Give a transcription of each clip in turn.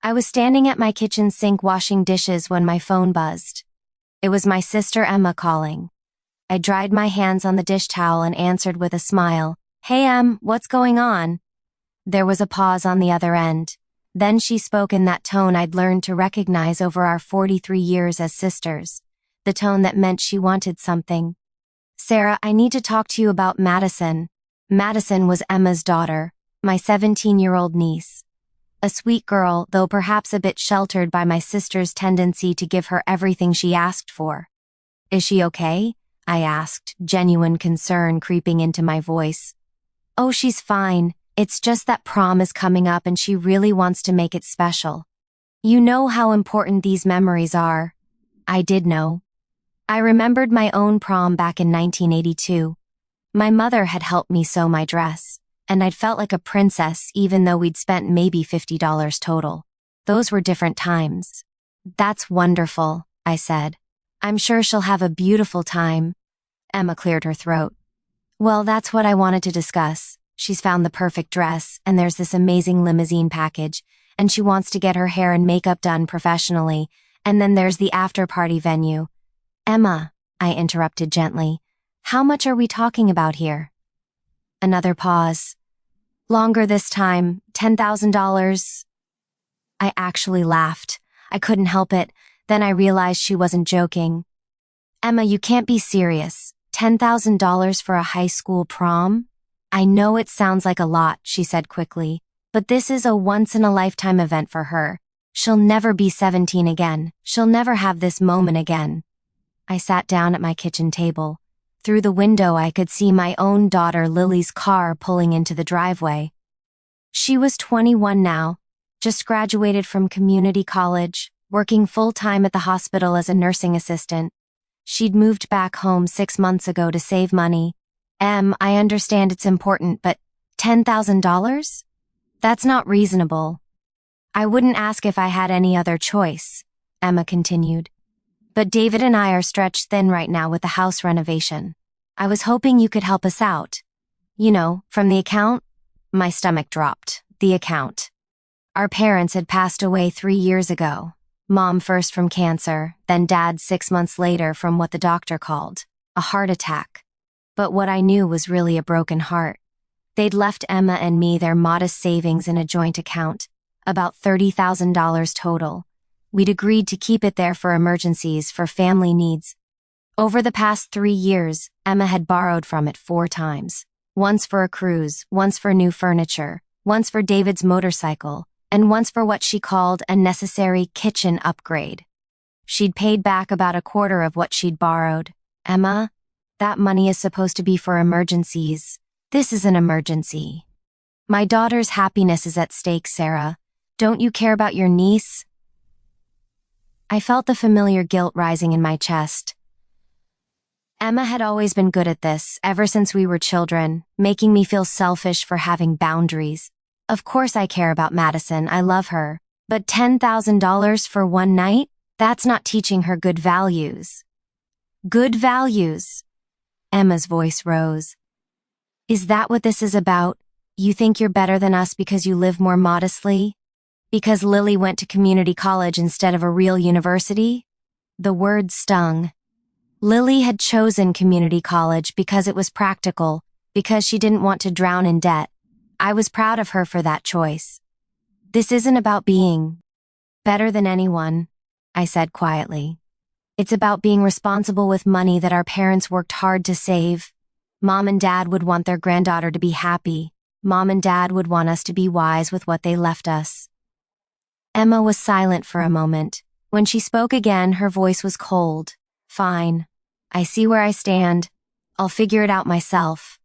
I was standing at my kitchen sink washing dishes when my phone buzzed. It was my sister Emma calling. I dried my hands on the dish towel and answered with a smile. "Hey Em, what's going on?" There was a pause on the other end. Then she spoke in that tone I'd learned to recognize over our 43 years as sisters. The tone that meant she wanted something. "Sarah, I need to talk to you about Madison." Madison was Emma's daughter, my 17-year-old niece. A sweet girl, though perhaps a bit sheltered by my sister's tendency to give her everything she asked for. "Is she okay?" I asked, genuine concern creeping into my voice. "Oh, she's fine. It's just that prom is coming up and she really wants to make it special. You know how important these memories are." I did know. I remembered my own prom back in 1982. My mother had helped me sew my dress, and I'd felt like a princess even though we'd spent maybe $50 total. Those were different times. "That's wonderful," I said. "I'm sure she'll have a beautiful time." Emma cleared her throat. "Well, that's what I wanted to discuss. She's found the perfect dress, and there's this amazing limousine package, and she wants to get her hair and makeup done professionally, and then there's the after-party venue." "Emma," I interrupted gently, "how much are we talking about here?" Another pause. "Longer this time, $10,000. I actually laughed. I couldn't help it. Then I realized she wasn't joking. "Emma, you can't be serious. $10,000 for a high school prom?" "I know it sounds like a lot," she said quickly, "but this is a once-in-a-lifetime event for her. She'll never be 17 again. She'll never have this moment again." I sat down at my kitchen table. Through the window I could see my own daughter Lily's car pulling into the driveway. She was 21 now, just graduated from community college, working full-time at the hospital as a nursing assistant. She'd moved back home 6 months ago to save money. I understand it's important, but $10,000? That's not reasonable." "I wouldn't ask if I had any other choice," Emma continued. "But David and I are stretched thin right now with the house renovation. I was hoping you could help us out. You know, from the account?" My stomach dropped. The account. Our parents had passed away 3 years ago. Mom first from cancer, then Dad 6 months later from what the doctor called a heart attack. But what I knew was really a broken heart. They'd left Emma and me their modest savings in a joint account, about $30,000 total. We'd agreed to keep it there for emergencies, for family needs. Over the past 3 years, Emma had borrowed from it 4 times. Once for a cruise, once for new furniture, once for David's motorcycle, and once for what she called a necessary kitchen upgrade. She'd paid back about a quarter of what she'd borrowed. "Emma, that money is supposed to be for emergencies. This is an emergency. My daughter's happiness is at stake, Sarah. Don't you care about your niece?" I felt the familiar guilt rising in my chest. Emma had always been good at this, ever since we were children, making me feel selfish for having boundaries. Of course I care about Madison, I love her. But $10,000 for one night? That's not teaching her good values. Good values. Emma's voice rose. "Is that what this is about? You think you're better than us because you live more modestly? Because Lily went to community college instead of a real university?" The word stung. Lily had chosen community college because it was practical, because she didn't want to drown in debt. I was proud of her for that choice. "This isn't about being better than anyone," I said quietly. "It's about being responsible with money that our parents worked hard to save. Mom and Dad would want their granddaughter to be happy. Mom and Dad would want us to be wise with what they left us." Emma was silent for a moment. When she spoke again, her voice was cold. "Fine. I see where I stand. I'll figure it out myself."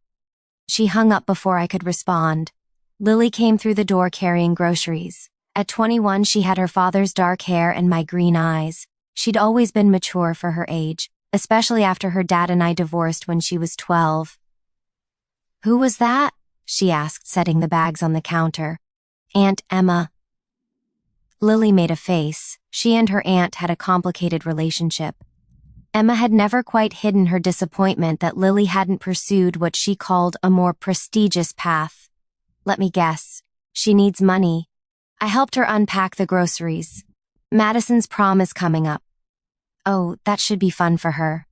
She hung up before I could respond. Lily came through the door carrying groceries. At 21, she had her father's dark hair and my green eyes. She'd always been mature for her age, especially after her dad and I divorced when she was 12. "Who was that?" she asked, setting the bags on the counter. "Aunt Emma." Lily made a face. She and her aunt had a complicated relationship. Emma had never quite hidden her disappointment that Lily hadn't pursued what she called a more prestigious path. "Let me guess. She needs money." I helped her unpack the groceries. Madison's prom is coming up. Oh, that should be fun for her.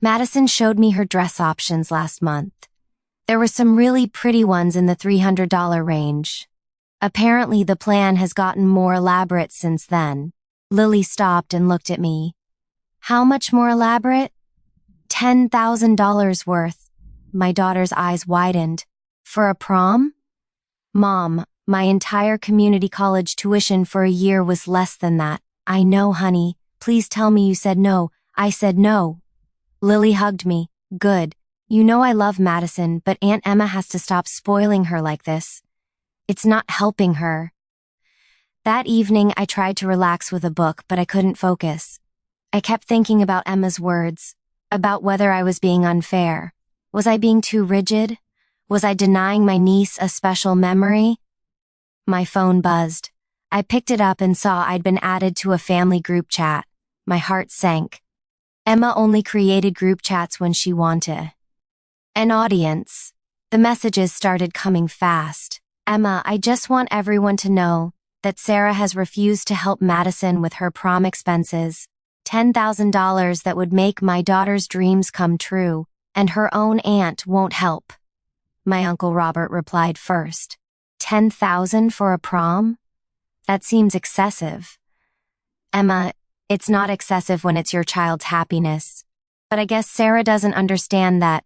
Madison showed me her dress options last month. There were some really pretty ones in the $300 range. Apparently the plan has gotten more elaborate since then. Lily stopped and looked at me. How much more elaborate? $10,000 worth. My daughter's eyes widened. For a prom? Mom, my entire community college tuition for a year was less than that. I know, honey. Please tell me you said no. I said no. Lily hugged me. Good. You know I love Madison, but Aunt Emma has to stop spoiling her like this. It's not helping her. That evening, I tried to relax with a book, but I couldn't focus. I kept thinking about Emma's words, about whether I was being unfair. Was I being too rigid? Was I denying my niece a special memory? My phone buzzed. I picked it up and saw I'd been added to a family group chat. My heart sank. Emma only created group chats when she wanted an audience. The messages started coming fast. Emma, I just want everyone to know that Sarah has refused to help Madison with her prom expenses. $10,000 that would make my daughter's dreams come true, and her own aunt won't help. My Uncle Robert replied first. $10,000 for a prom? That seems excessive. Emma, it's not excessive when it's your child's happiness. But I guess Sarah doesn't understand that.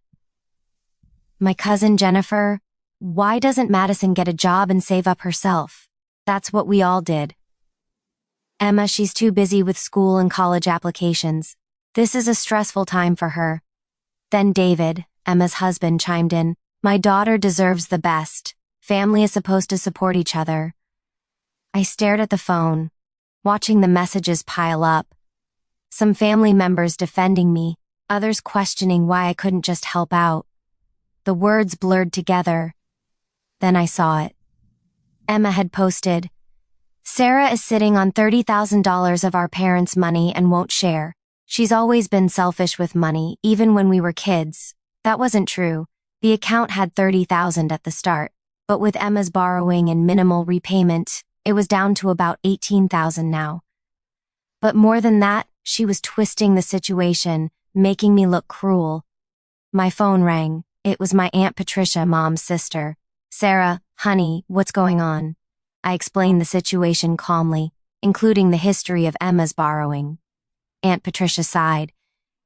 My cousin Jennifer, why doesn't Madison get a job and save up herself? That's what we all did. Emma, she's too busy with school and college applications. This is a stressful time for her. Then David, Emma's husband, chimed in. My daughter deserves the best. Family is supposed to support each other. I stared at the phone, watching the messages pile up. Some family members defending me, others questioning why I couldn't just help out. The words blurred together. Then I saw it. Emma had posted, Sarah is sitting on $30,000 of our parents' money and won't share. She's always been selfish with money, even when we were kids. That wasn't true. The account had $30,000 at the start, but with Emma's borrowing and minimal repayment, it was down to about $18,000 now. But more than that, she was twisting the situation, making me look cruel. My phone rang. It was my Aunt Patricia, Mom's sister. Sarah, honey, what's going on? I explained the situation calmly, including the history of Emma's borrowing. Aunt Patricia sighed.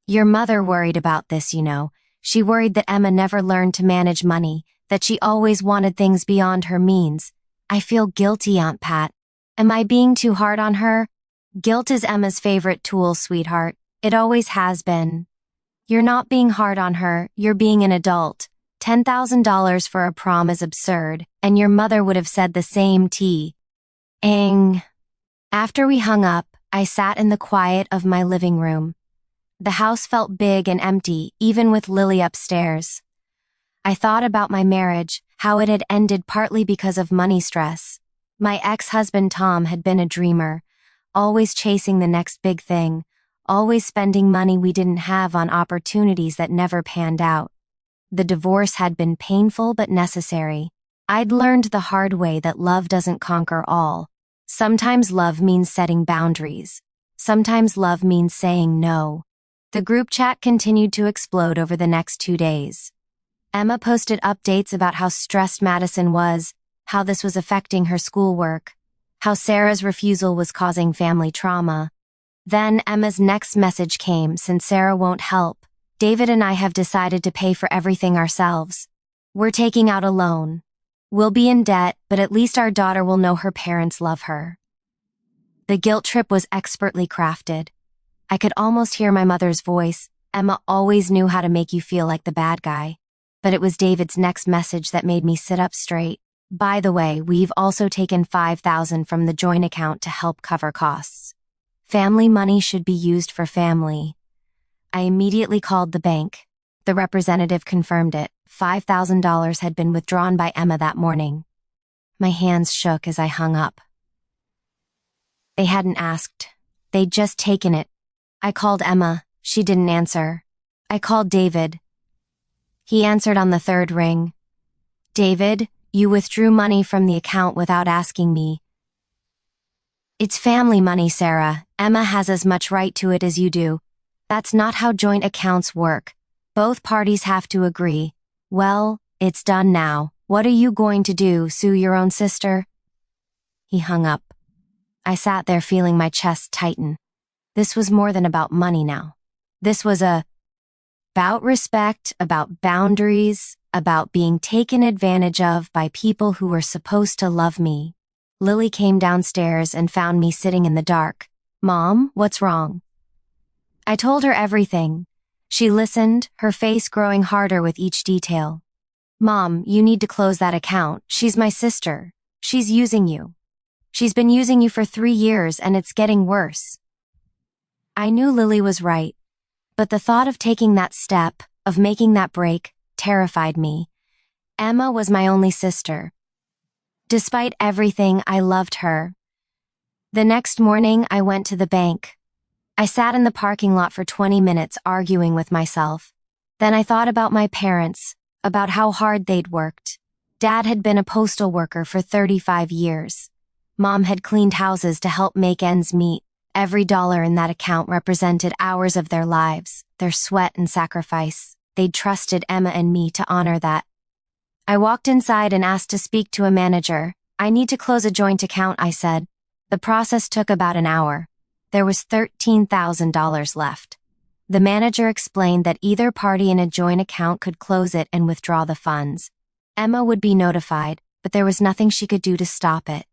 Your mother worried about this, you know. She worried that Emma never learned to manage money, that she always wanted things beyond her means. I feel guilty, Aunt Pat. Am I being too hard on her? Guilt is Emma's favorite tool, sweetheart. It always has been. You're not being hard on her, you're being an adult. $10,000 for a prom is absurd, and your mother would have said the same Ang. After we hung up, I sat in the quiet of my living room. The house felt big and empty, even with Lily upstairs. I thought about my marriage, how it had ended partly because of money stress. My ex-husband Tom had been a dreamer, always chasing the next big thing, always spending money we didn't have on opportunities that never panned out. The divorce had been painful but necessary. I'd learned the hard way that love doesn't conquer all. Sometimes love means setting boundaries. Sometimes love means saying no. The group chat continued to explode over the next 2 days. Emma posted updates about how stressed Madison was, how this was affecting her schoolwork, how Sarah's refusal was causing family trauma. Then Emma's next message came, since Sarah won't help. David and I have decided to pay for everything ourselves. We're taking out a loan. We'll be in debt, but at least our daughter will know her parents love her. The guilt trip was expertly crafted. I could almost hear my mother's voice. Emma always knew how to make you feel like the bad guy. But it was David's next message that made me sit up straight. By the way, we've also taken $5,000 from the joint account to help cover costs. Family money should be used for family. I immediately called the bank. The representative confirmed it. $5,000 had been withdrawn by Emma that morning. My hands shook as I hung up. They hadn't asked. They'd just taken it. I called Emma. She didn't answer. I called David. He answered on the third ring. David, you withdrew money from the account without asking me. It's family money, Sarah. Emma has as much right to it as you do. That's not how joint accounts work. Both parties have to agree. Well, it's done now. What are you going to do, sue your own sister? He hung up. I sat there feeling my chest tighten. This was more than about money now. This was about respect, about boundaries, about being taken advantage of by people who were supposed to love me. Lily came downstairs and found me sitting in the dark. Mom, what's wrong? I told her everything. She listened, her face growing harder with each detail. Mom, you need to close that account. She's my sister. She's using you. She's been using you for 3 years and it's getting worse. I knew Lily was right, but the thought of taking that step, of making that break, terrified me. Emma was my only sister. Despite everything, I loved her. The next morning, I went to the bank. I sat in the parking lot for 20 minutes arguing with myself. Then I thought about my parents, about how hard they'd worked. Dad had been a postal worker for 35 years. Mom had cleaned houses to help make ends meet. Every dollar in that account represented hours of their lives, their sweat and sacrifice. They'd trusted Emma and me to honor that. I walked inside and asked to speak to a manager. I need to close a joint account, I said. The process took about an hour. There was $13,000 left. The manager explained that either party in a joint account could close it and withdraw the funds. Emma would be notified, but there was nothing she could do to stop it.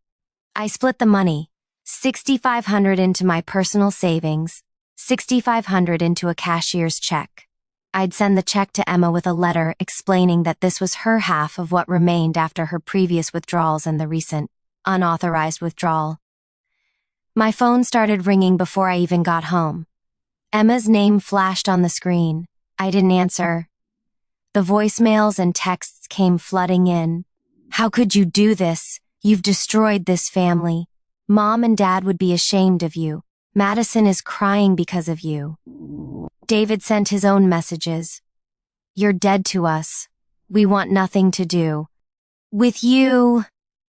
I split the money, $6,500 into my personal savings, $6,500 into a cashier's check. I'd send the check to Emma with a letter explaining that this was her half of what remained after her previous withdrawals and the recent, unauthorized withdrawal. My phone started ringing before I even got home. Emma's name flashed on the screen. I didn't answer. The voicemails and texts came flooding in. How could you do this? You've destroyed this family. Mom and Dad would be ashamed of you. Madison is crying because of you. David sent his own messages. You're dead to us. We want nothing to do with you.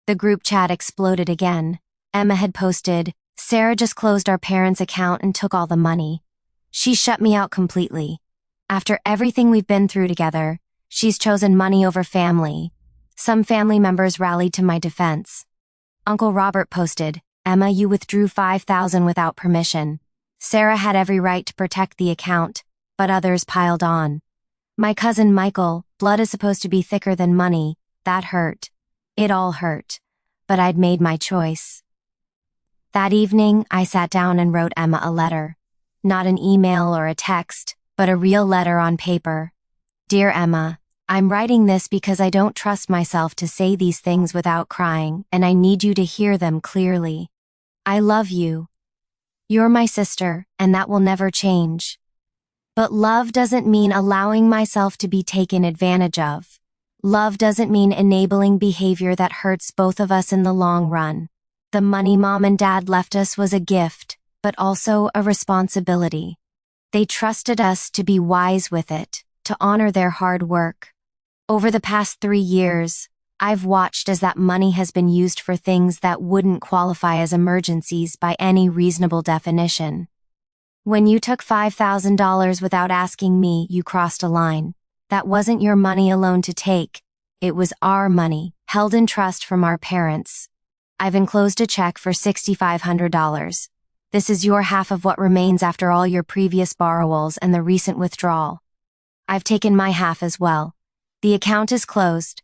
The group chat exploded again. Emma had posted, Sarah just closed our parents' account and took all the money. She shut me out completely. After everything we've been through together, she's chosen money over family. Some family members rallied to my defense. Uncle Robert posted, Emma, you withdrew $5,000 without permission. Sarah had every right to protect the account, but others piled on. My cousin Michael, blood is supposed to be thicker than money. That hurt. It all hurt. But I'd made my choice. That evening, I sat down and wrote Emma a letter. Not an email or a text, but a real letter on paper. Dear Emma, I'm writing this because I don't trust myself to say these things without crying, and I need you to hear them clearly. I love you. You're my sister, and that will never change. But love doesn't mean allowing myself to be taken advantage of. Love doesn't mean enabling behavior that hurts both of us in the long run. The money Mom and Dad left us was a gift, but also a responsibility. They trusted us to be wise with it, to honor their hard work. Over the past 3 years, I've watched as that money has been used for things that wouldn't qualify as emergencies by any reasonable definition. When you took $5,000 without asking me, you crossed a line. That wasn't your money alone to take. It was our money, held in trust from our parents. I've enclosed a check for $6,500. This is your half of what remains after all your previous borrowals and the recent withdrawal. I've taken my half as well. The account is closed.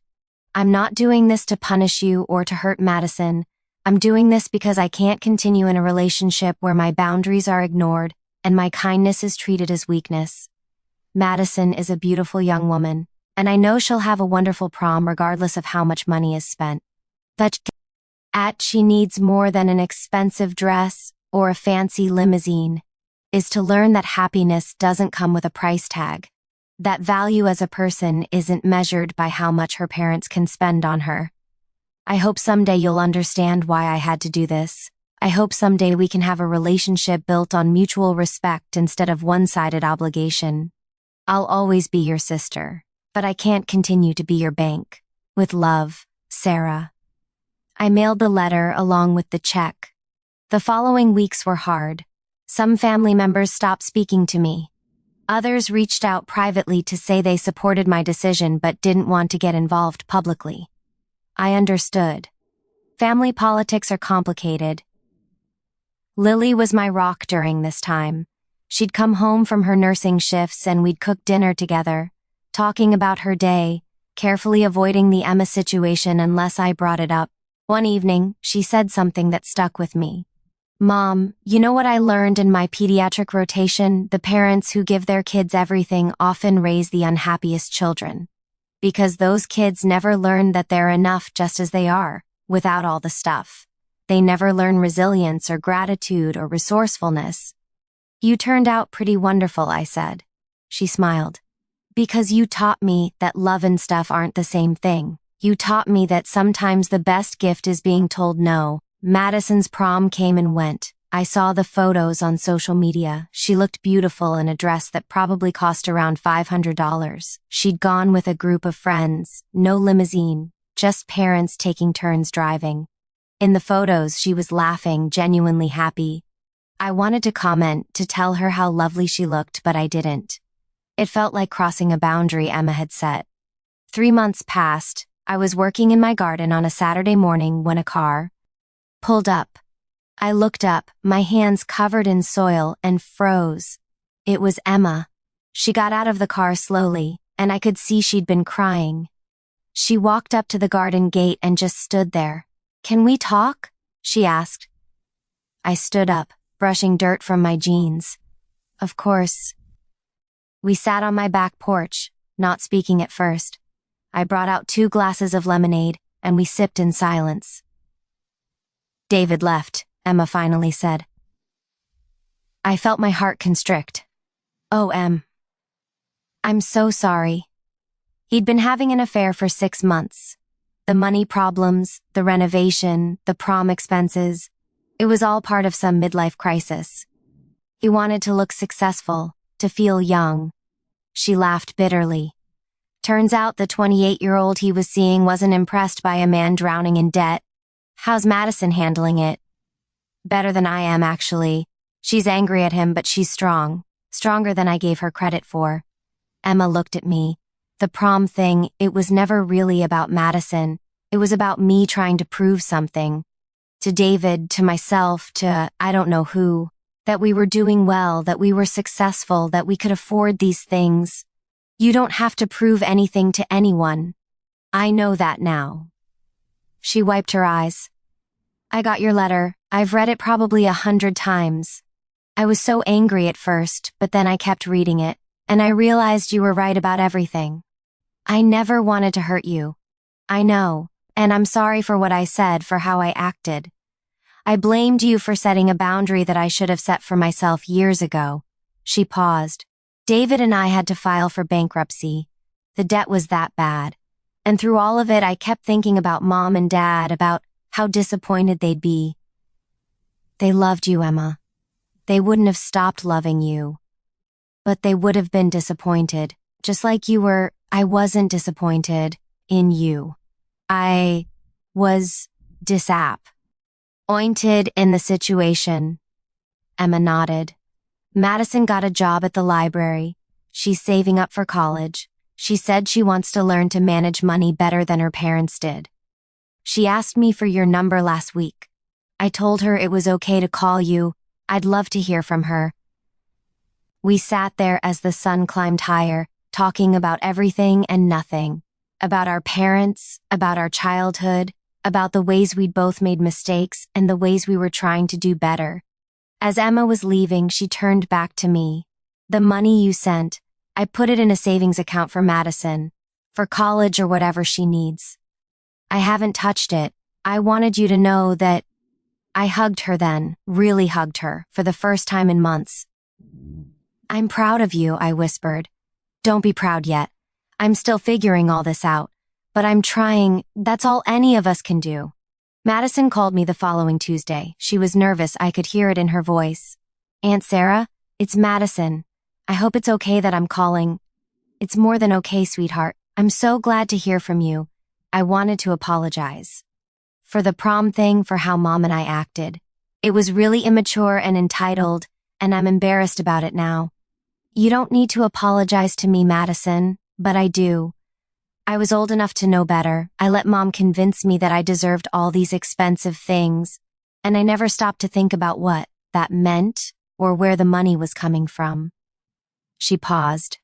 I'm not doing this to punish you or to hurt Madison. I'm doing this because I can't continue in a relationship where my boundaries are ignored and my kindness is treated as weakness. Madison is a beautiful young woman, and I know she'll have a wonderful prom regardless of how much money is spent. But she needs more than an expensive dress or a fancy limousine, is to learn that happiness doesn't come with a price tag. That value as a person isn't measured by how much her parents can spend on her. I hope someday you'll understand why I had to do this. I hope someday we can have a relationship built on mutual respect instead of one-sided obligation. I'll always be your sister, but I can't continue to be your bank. With love, Sarah. I mailed the letter along with the check. The following weeks were hard. Some family members stopped speaking to me. Others reached out privately to say they supported my decision but didn't want to get involved publicly. I understood. Family politics are complicated. Lily was my rock during this time. She'd come home from her nursing shifts and we'd cook dinner together, talking about her day, carefully avoiding the Emma situation unless I brought it up. One evening, she said something that stuck with me. "Mom, you know what I learned in my pediatric rotation? The parents who give their kids everything often raise the unhappiest children. Because those kids never learn that they're enough just as they are, without all the stuff. They never learn resilience or gratitude or resourcefulness." "You turned out pretty wonderful," I said. She smiled. "Because you taught me that love and stuff aren't the same thing. You taught me that sometimes the best gift is being told no." Madison's prom came and went. I saw the photos on social media. She looked beautiful in a dress that probably cost around $500. She'd gone with a group of friends, no limousine, just parents taking turns driving. In the photos, she was laughing, genuinely happy. I wanted to comment, to tell her how lovely she looked, but I didn't. It felt like crossing a boundary Emma had set. 3 months passed. I was working in my garden on a Saturday morning when a car pulled up. I looked up, my hands covered in soil, and froze. It was Emma. She got out of the car slowly, and I could see she'd been crying. She walked up to the garden gate and just stood there. "Can we talk?" she asked. I stood up, brushing dirt from my jeans. "Of course." We sat on my back porch, not speaking at first. I brought out 2 glasses of lemonade, and we sipped in silence. "David left," Emma finally said. I felt my heart constrict. "Oh, I'm so sorry." He'd been having an affair for 6 months. The money problems, the renovation, the prom expenses. It was all part of some midlife crisis. He wanted to look successful, to feel young. She laughed bitterly. Turns out the 28-year-old he was seeing wasn't impressed by a man drowning in debt. "How's Madison handling it?" "Better than I am, actually. She's angry at him, but she's strong. Stronger than I gave her credit for." Emma looked at me. The prom thing, it was never really about Madison. It was about me trying to prove something. To David, to myself, to I don't know who. That we were doing well, that we were successful, that we could afford these things. You don't have to prove anything to anyone. I know that now. She wiped her eyes. "I got your letter. I've read it probably 100 times. I was so angry at first, but then I kept reading it, and I realized you were right about everything. I never wanted to hurt you. I know, and I'm sorry for what I said, for how I acted. I blamed you for setting a boundary that I should have set for myself years ago." She paused. "David and I had to file for bankruptcy. The debt was that bad. And through all of it, I kept thinking about Mom and Dad, about how disappointed they'd be. They loved you, Emma. They wouldn't have stopped loving you. But they would have been disappointed, just like you were. I wasn't disappointed in you. I was disappointed in the situation." Emma nodded. "Madison got a job at the library. She's saving up for college. She said she wants to learn to manage money better than her parents did. She asked me for your number last week. I told her it was okay to call you. I'd love to hear from her." We sat there as the sun climbed higher, talking about everything and nothing. About our parents, about our childhood, about the ways we'd both made mistakes and the ways we were trying to do better. As Emma was leaving, she turned back to me. "The money you sent, I put it in a savings account for Madison, for college or whatever she needs. I haven't touched it. I wanted you to know that." I hugged her then, really hugged her, for the first time in months. "I'm proud of you," I whispered. "Don't be proud yet. I'm still figuring all this out. But I'm trying. That's all any of us can do." Madison called me the following Tuesday. She was nervous. I could hear it in her voice. "Aunt Sarah, it's Madison. I hope it's okay that I'm calling." "It's more than okay, sweetheart. I'm so glad to hear from you." I wanted to apologize. For the prom thing, for how Mom and I acted. It was really immature and entitled, and I'm embarrassed about it now. You don't need to apologize to me, Madison, but I do. I was old enough to know better. I let Mom convince me that I deserved all these expensive things, and I never stopped to think about what that meant or where the money was coming from. She paused.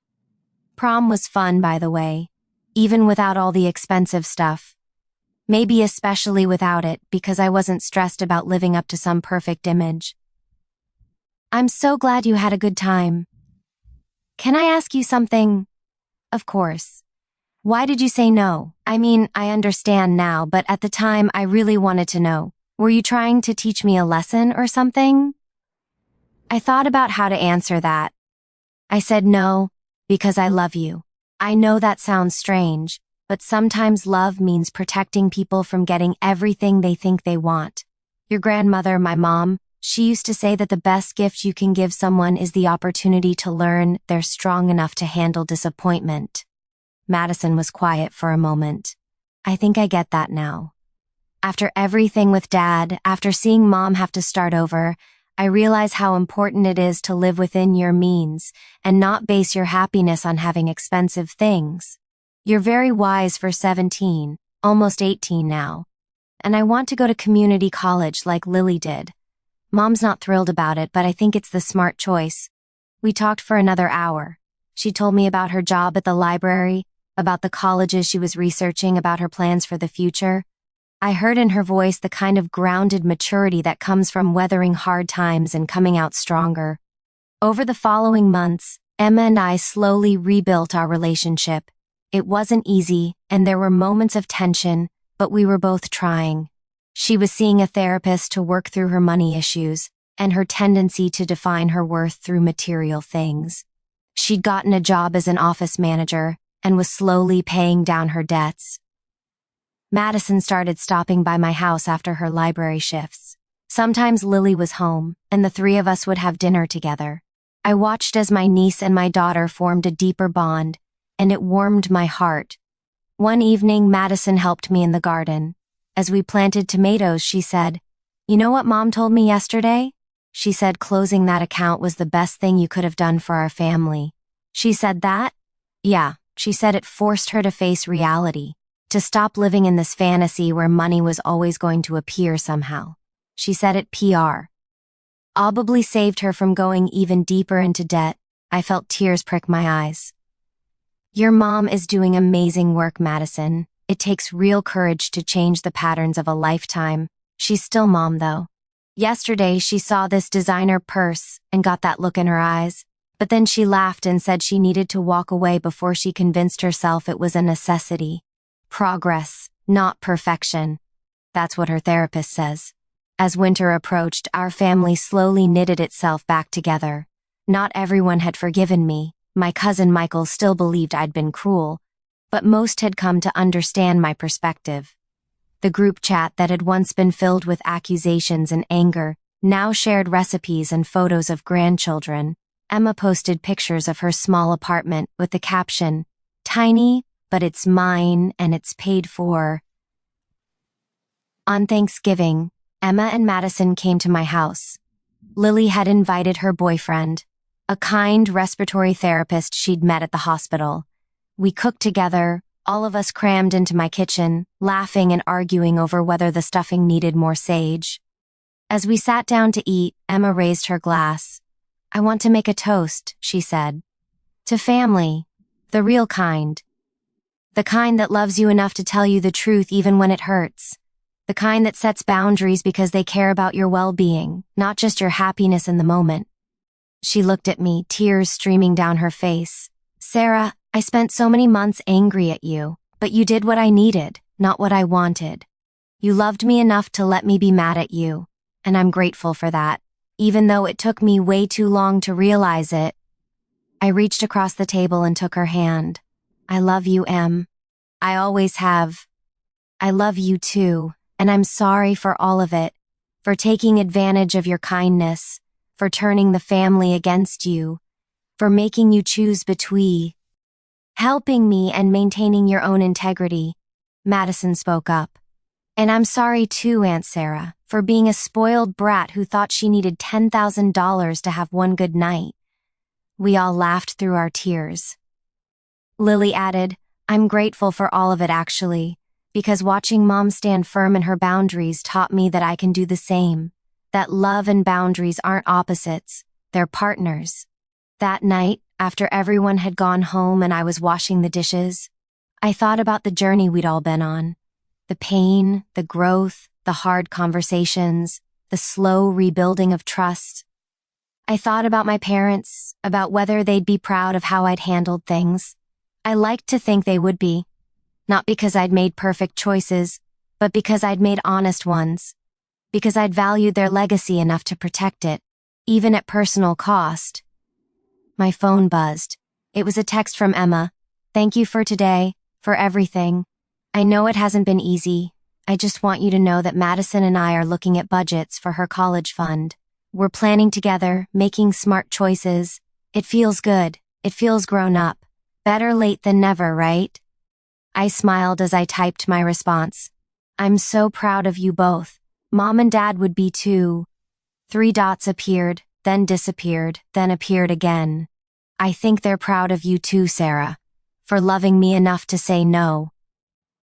Prom was fun, by the way, even without all the expensive stuff. Maybe especially without it, because I wasn't stressed about living up to some perfect image. I'm so glad you had a good time. Can I ask you something? Of course. Why did you say no? I mean, I understand now, but at the time I really wanted to know. Were you trying to teach me a lesson or something? I thought about how to answer that. I said no, because I love you. I know that sounds strange, but sometimes love means protecting people from getting everything they think they want. Your grandmother, my mom, she used to say that the best gift you can give someone is the opportunity to learn they're strong enough to handle disappointment. Madison was quiet for a moment. I think I get that now. After everything with Dad, after seeing Mom have to start over, I realize how important it is to live within your means and not base your happiness on having expensive things. You're very wise for 17, almost 18 now. And I want to go to community college like Lily did. Mom's not thrilled about it, but I think it's the smart choice. We talked for another hour. She told me about her job at the library, about the colleges she was researching, about her plans for the future. I heard in her voice the kind of grounded maturity that comes from weathering hard times and coming out stronger. Over the following months, Emma and I slowly rebuilt our relationship. It wasn't easy, and there were moments of tension, but we were both trying. She was seeing a therapist to work through her money issues and her tendency to define her worth through material things. She'd gotten a job as an office manager and was slowly paying down her debts. Madison started stopping by my house after her library shifts. Sometimes Lily was home, and the three of us would have dinner together. I watched as my niece and my daughter formed a deeper bond, and it warmed my heart. One evening, Madison helped me in the garden. As we planted tomatoes, she said, "You know what Mom told me yesterday?" She said closing that account was the best thing you could have done for our family. She said that? Yeah, she said it forced her to face reality, to stop living in this fantasy where money was always going to appear somehow. She said it probably saved her from going even deeper into debt. I felt tears prick my eyes. Your mom is doing amazing work, Madison. It takes real courage to change the patterns of a lifetime. She's still Mom, though. Yesterday, she saw this designer purse and got that look in her eyes, but then she laughed and said she needed to walk away before she convinced herself it was a necessity. Progress, not perfection. That's what her therapist says. As winter approached, our family slowly knitted itself back together. Not everyone had forgiven me. My cousin Michael still believed I'd been cruel, but most had come to understand my perspective. The group chat that had once been filled with accusations and anger now shared recipes and photos of grandchildren. Emma posted pictures of her small apartment with the caption, "Tiny, but it's mine and it's paid for." On Thanksgiving, Emma and Madison came to my house. Lily had invited her boyfriend, a kind respiratory therapist she'd met at the hospital. We cooked together, all of us crammed into my kitchen, laughing and arguing over whether the stuffing needed more sage. As we sat down to eat, Emma raised her glass. "I want to make a toast," she said. "To family. The real kind. The kind that loves you enough to tell you the truth even when it hurts. The kind that sets boundaries because they care about your well-being, not just your happiness in the moment." She looked at me, tears streaming down her face. "Sarah, I spent so many months angry at you, but you did what I needed, not what I wanted. You loved me enough to let me be mad at you, and I'm grateful for that, even though it took me way too long to realize it." I reached across the table and took her hand. "I love you, Em. I always have. I love you too, and I'm sorry for all of it, for taking advantage of your kindness, for turning the family against you, for making you choose between helping me and maintaining your own integrity." Madison spoke up. And I'm sorry too, Aunt Sarah, for being a spoiled brat who thought she needed $10,000 to have one good night. We all laughed through our tears. Lily added, I'm grateful for all of it actually, because watching Mom stand firm in her boundaries taught me that I can do the same, that love and boundaries aren't opposites, they're partners. That night, after everyone had gone home and I was washing the dishes, I thought about the journey we'd all been on. The pain, the growth, the hard conversations, the slow rebuilding of trust. I thought about my parents, about whether they'd be proud of how I'd handled things. I liked to think they would be. Not because I'd made perfect choices, but because I'd made honest ones. Because I'd valued their legacy enough to protect it, even at personal cost. My phone buzzed. It was a text from Emma. Thank you for today, for everything. I know it hasn't been easy. I just want you to know that Madison and I are looking at budgets for her college fund. We're planning together, making smart choices. It feels good. It feels grown up. Better late than never, right? I smiled as I typed my response. I'm so proud of you both. Mom and Dad would be too. 3 dots appeared, then disappeared, then appeared again. I think they're proud of you too, Sarah, for loving me enough to say no.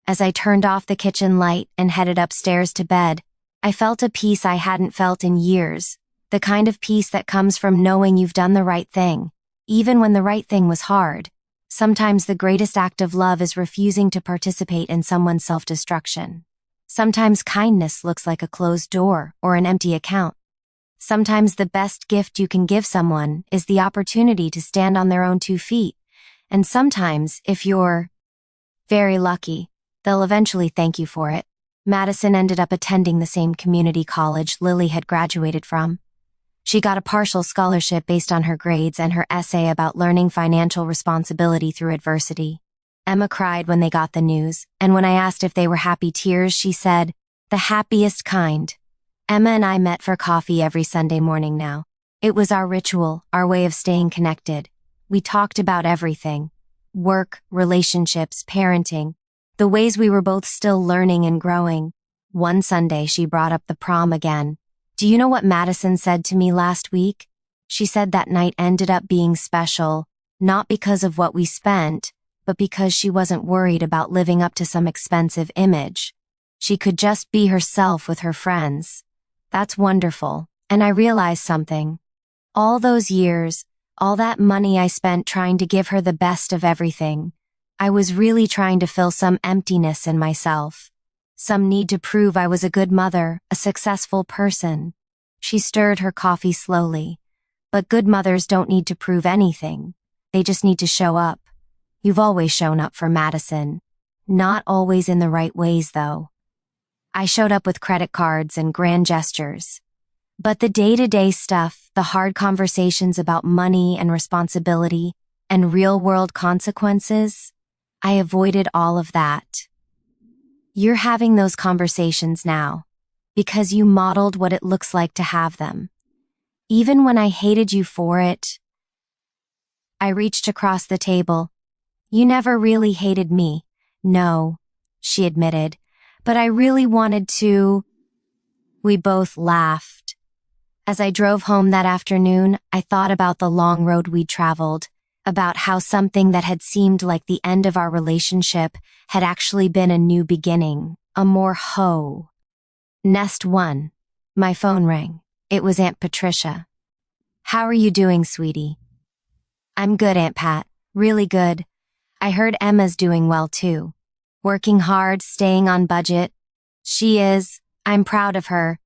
As I turned off the kitchen light and headed upstairs to bed, I felt a peace I hadn't felt in years, the kind of peace that comes from knowing you've done the right thing, even when the right thing was hard. Sometimes the greatest act of love is refusing to participate in someone's self-destruction. Sometimes kindness looks like a closed door or an empty account. Sometimes the best gift you can give someone is the opportunity to stand on their own 2 feet. And sometimes, if you're very lucky, they'll eventually thank you for it. Madison ended up attending the same community college Lily had graduated from. She got a partial scholarship based on her grades and her essay about learning financial responsibility through adversity. Emma cried when they got the news, and when I asked if they were happy tears, she said, the happiest kind. Emma and I met for coffee every Sunday morning now. It was our ritual, our way of staying connected. We talked about everything. Work, relationships, parenting. The ways we were both still learning and growing. One Sunday, she brought up the prom again. Do you know what Madison said to me last week? She said that night ended up being special, not because of what we spent, but because she wasn't worried about living up to some expensive image. She could just be herself with her friends. That's wonderful. And I realized something. All those years, all that money I spent trying to give her the best of everything, I was really trying to fill some emptiness in myself. Some need to prove I was a good mother, a successful person. She stirred her coffee slowly. But good mothers don't need to prove anything. They just need to show up. You've always shown up for Madison. Not always in the right ways, though. I showed up with credit cards and grand gestures. But the day-to-day stuff, the hard conversations about money and responsibility and real-world consequences, I avoided all of that. You're having those conversations now, because you modeled what it looks like to have them. Even when I hated you for it, I reached across the table. You never really hated me. No, she admitted, but I really wanted to. We both laughed. As I drove home that afternoon, I thought about the long road we'd traveled, about how something that had seemed like the end of our relationship had actually been a new beginning, a more Nest 1. My phone rang. It was Aunt Patricia. How are you doing, sweetie? I'm good, Aunt Pat. Really good. I heard Emma's doing well, too. Working hard, staying on budget. She is. I'm proud of her.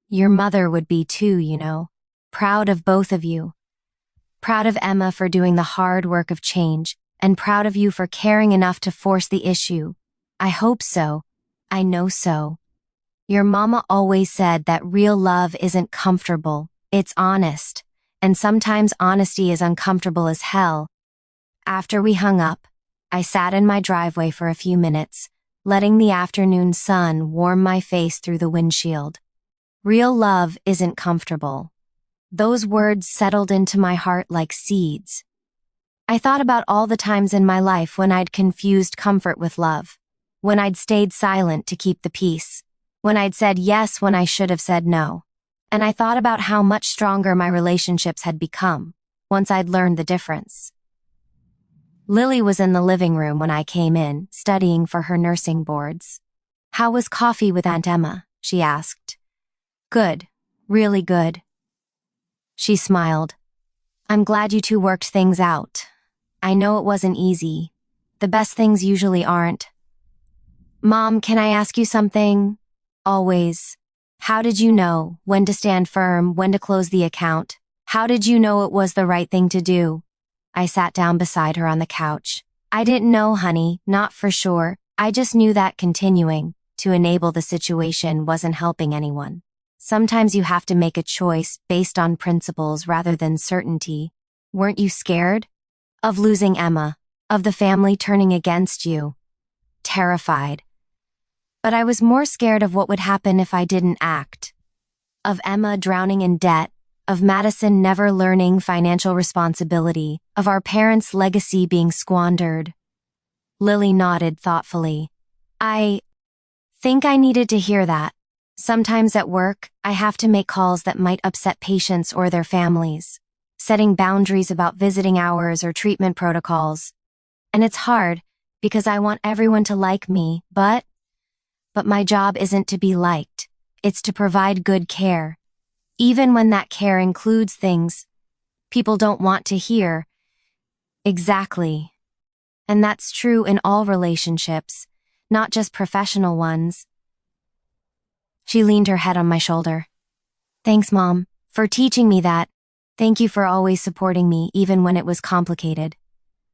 Your mother would be too, you know. Proud of both of you. Proud of Emma for doing the hard work of change, and proud of you for caring enough to force the issue. I hope so. I know so. Your mama always said that real love isn't comfortable, it's honest. And sometimes honesty is uncomfortable as hell. After we hung up, I sat in my driveway for a few minutes, letting the afternoon sun warm my face through the windshield. Real love isn't comfortable. Those words settled into my heart like seeds. I thought about all the times in my life when I'd confused comfort with love, when I'd stayed silent to keep the peace, when I'd said yes when I should have said no. And I thought about how much stronger my relationships had become once I'd learned the difference. Lily was in the living room when I came in, studying for her nursing boards. "How was coffee with Aunt Emma?" she asked. "Good. Really good." She smiled. "I'm glad you two worked things out. I know it wasn't easy. The best things usually aren't." "Mom, can I ask you something?" "Always. How did you know when to stand firm, when to close the account? How did you know it was the right thing to do?" I sat down beside her on the couch. "I didn't know, honey, not for sure. I just knew that continuing to enable the situation wasn't helping anyone. Sometimes you have to make a choice based on principles rather than certainty. Weren't you scared? Of losing Emma? Of the family turning against you?" "Terrified. But I was more scared of what would happen if I didn't act. Of Emma drowning in debt, of Madison never learning financial responsibility, of our parents' legacy being squandered." Lily nodded thoughtfully. "I think I needed to hear that. Sometimes at work, I have to make calls that might upset patients or their families, setting boundaries about visiting hours or treatment protocols. And it's hard, because I want everyone to like me, but my job isn't to be liked. It's to provide good care. Even when that care includes things people don't want to hear." "Exactly. And that's true in all relationships, not just professional ones." She leaned her head on my shoulder. "Thanks, Mom, for teaching me that. Thank you for always supporting me even when it was complicated."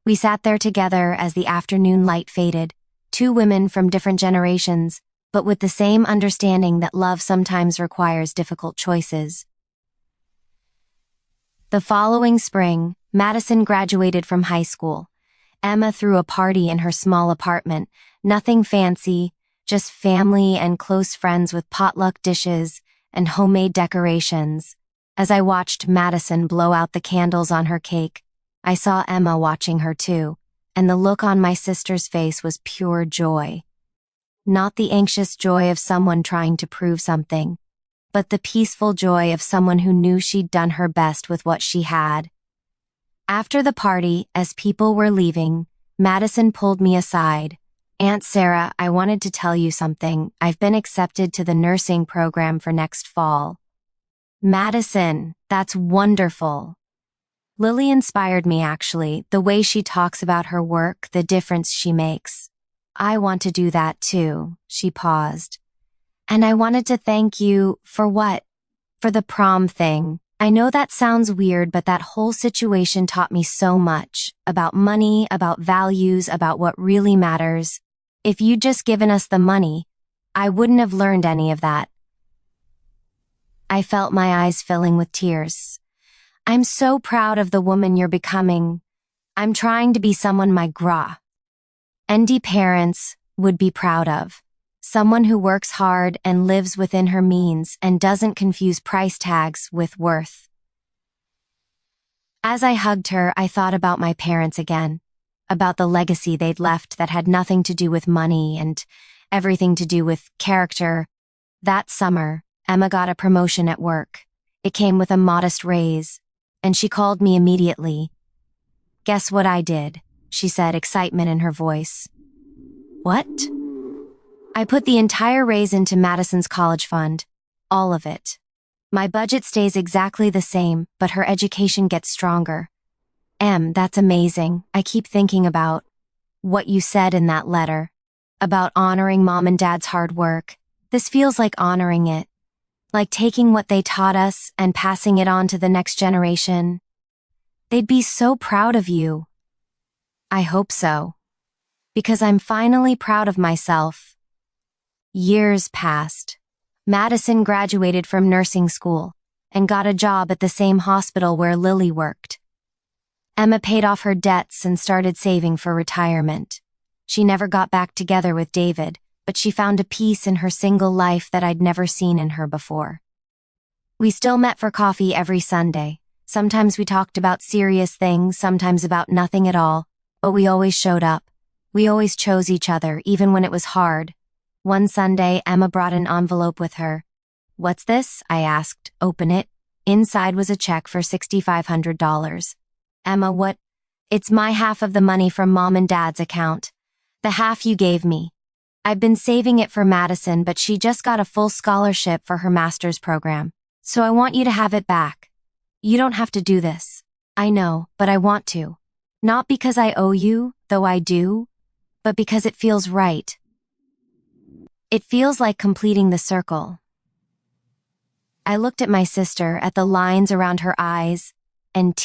We sat there together as the afternoon light faded, two women from different generations, but with the same understanding that love sometimes requires difficult choices. The following spring, Madison graduated from high school. Emma threw a party in her small apartment, nothing fancy, just family and close friends with potluck dishes and homemade decorations. As I watched Madison blow out the candles on her cake, I saw Emma watching her too, and the look on my sister's face was pure joy. Not the anxious joy of someone trying to prove something, but the peaceful joy of someone who knew she'd done her best with what she had. After the party, as people were leaving, Madison pulled me aside. "Aunt Sarah, I wanted to tell you something. I've been accepted to the nursing program for next fall." "Madison, that's wonderful." Lily inspired me actually, the way she talks about her work, the difference she makes. "I want to do that too." She paused. "And I wanted to thank you for what? For the prom thing. I know that sounds weird, but that whole situation taught me so much. About money, about values, about what really matters. If you'd just given us the money, I wouldn't have learned any of that." I felt my eyes filling with tears. "I'm so proud of the woman you're becoming. I'm trying to be someone my ND parents would be proud of. Someone who works hard and lives within her means and doesn't confuse price tags with worth." As I hugged her, I thought about my parents again, about the legacy they'd left that had nothing to do with money and everything to do with character. That summer, Emma got a promotion at work. It came with a modest raise, and she called me immediately. "Guess what I did?" she said, excitement in her voice. "What?" "I put the entire raise into Madison's college fund. All of it. My budget stays exactly the same, but her education gets stronger." That's amazing. I keep thinking about what you said in that letter. About honoring Mom and Dad's hard work. This feels like honoring it. Like taking what they taught us and passing it on to the next generation. They'd be so proud of you. I hope so. Because I'm finally proud of myself. Years passed. Madison graduated from nursing school and got a job at the same hospital where Lily worked. Emma paid off her debts and started saving for retirement. She never got back together with David, but she found a peace in her single life that I'd never seen in her before. We still met for coffee every Sunday. Sometimes we talked about serious things, sometimes about nothing at all, but we always showed up. We always chose each other, even when it was hard. One Sunday, Emma brought an envelope with her. "What's this?" I asked. "Open it." Inside was a check for $6,500. "Emma, what?" "It's my half of the money from Mom and Dad's account. The half you gave me. I've been saving it for Madison, but she just got a full scholarship for her master's program. So I want you to have it back. You don't have to do this. I know, but I want to. Not because I owe you, though I do, but because it feels right. It feels like completing the circle." I looked at my sister, at the lines around her eyes, and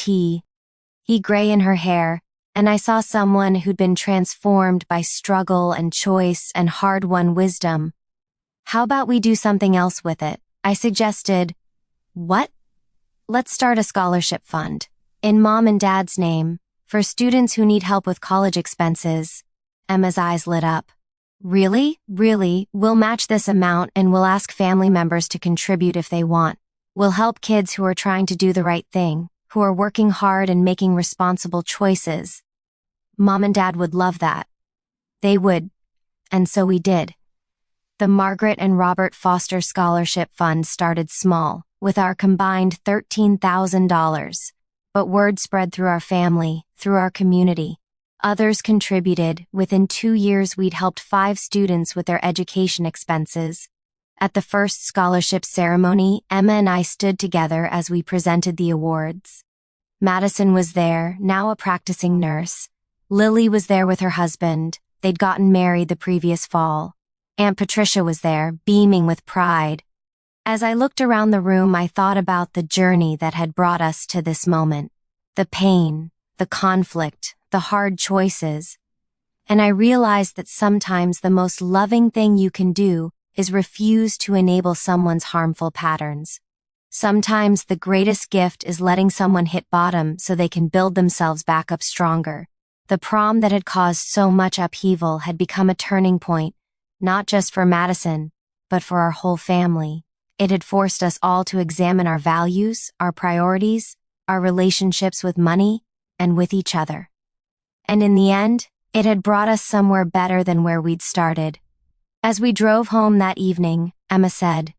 gray in her hair, and I saw someone who'd been transformed by struggle and choice and hard-won wisdom. "How about we do something else with it?" I suggested. "What?" "Let's start a scholarship fund, in Mom and Dad's name, for students who need help with college expenses." Emma's eyes lit up. "Really? Really? We'll match this amount and we'll ask family members to contribute if they want. We'll help kids who are trying to do the right thing, who are working hard and making responsible choices." Mom and Dad would love that. They would. And so we did. The Margaret and Robert Foster Scholarship Fund started small, with our combined $13,000. But word spread through our family, through our community. Others contributed. Within 2 years, we'd helped 5 students with their education expenses. At the first scholarship ceremony, Emma and I stood together as we presented the awards. Madison was there, now a practicing nurse. Lily was there with her husband. They'd gotten married the previous fall. Aunt Patricia was there, beaming with pride. As I looked around the room, I thought about the journey that had brought us to this moment. The pain, the conflict, the hard choices. And I realized that sometimes the most loving thing you can do is refuse to enable someone's harmful patterns. Sometimes the greatest gift is letting someone hit bottom so they can build themselves back up stronger. The prom that had caused so much upheaval had become a turning point, not just for Madison, but for our whole family. It had forced us all to examine our values, our priorities, our relationships with money, and with each other. And in the end, it had brought us somewhere better than where we'd started. As we drove home that evening, Emma said,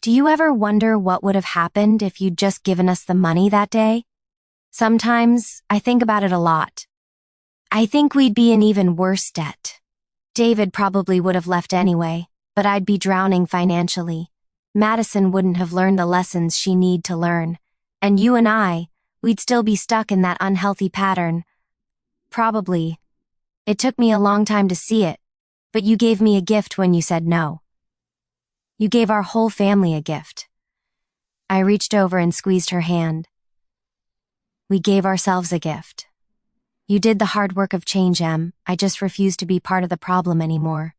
"Do you ever wonder what would have happened if you'd just given us the money that day?" Sometimes I think about it a lot. I think we'd be in even worse debt. David probably would have left anyway, but I'd be drowning financially. Madison wouldn't have learned the lessons she needed to learn. And you and we'd still be stuck in that unhealthy pattern. Probably. It took me a long time to see it, but you gave me a gift when you said no. You gave our whole family a gift. I reached over and squeezed her hand. We gave ourselves a gift. You did the hard work of change, Em. I just refuse to be part of the problem anymore.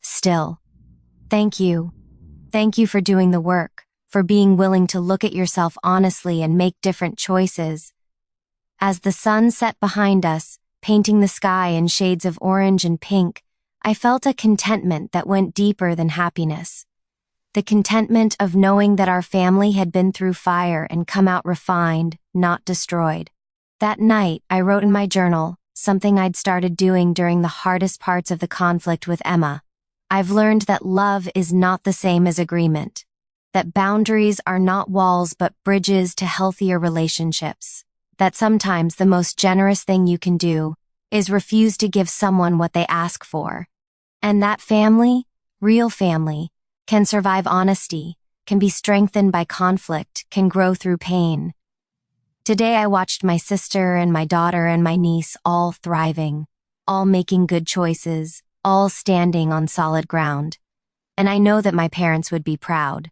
Still, thank you. Thank you for doing the work, for being willing to look at yourself honestly and make different choices. As the sun set behind us, painting the sky in shades of orange and pink, I felt a contentment that went deeper than happiness. The contentment of knowing that our family had been through fire and come out refined, not destroyed. That night, I wrote in my journal, something I'd started doing during the hardest parts of the conflict with Emma. I've learned that love is not the same as agreement. That boundaries are not walls but bridges to healthier relationships. That sometimes the most generous thing you can do is refuse to give someone what they ask for. And that family, real family, can survive honesty, can be strengthened by conflict, can grow through pain. Today I watched my sister and my daughter and my niece all thriving, all making good choices, all standing on solid ground. And I know that my parents would be proud.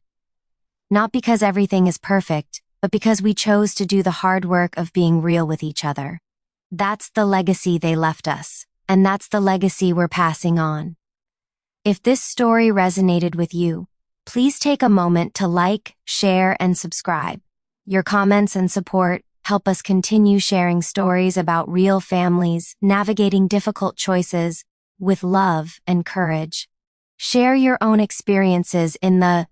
Not because everything is perfect, but because we chose to do the hard work of being real with each other. That's the legacy they left us, and that's the legacy we're passing on. If this story resonated with you, please take a moment to like, share, and subscribe. Your comments and support help us continue sharing stories about real families navigating difficult choices with love and courage. Share your own experiences in the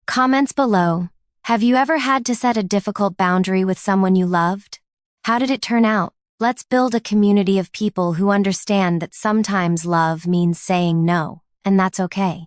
comments below. Have you ever had to set a difficult boundary with someone you loved? How did it turn out? Let's build a community of people who understand that sometimes love means saying no, and that's okay.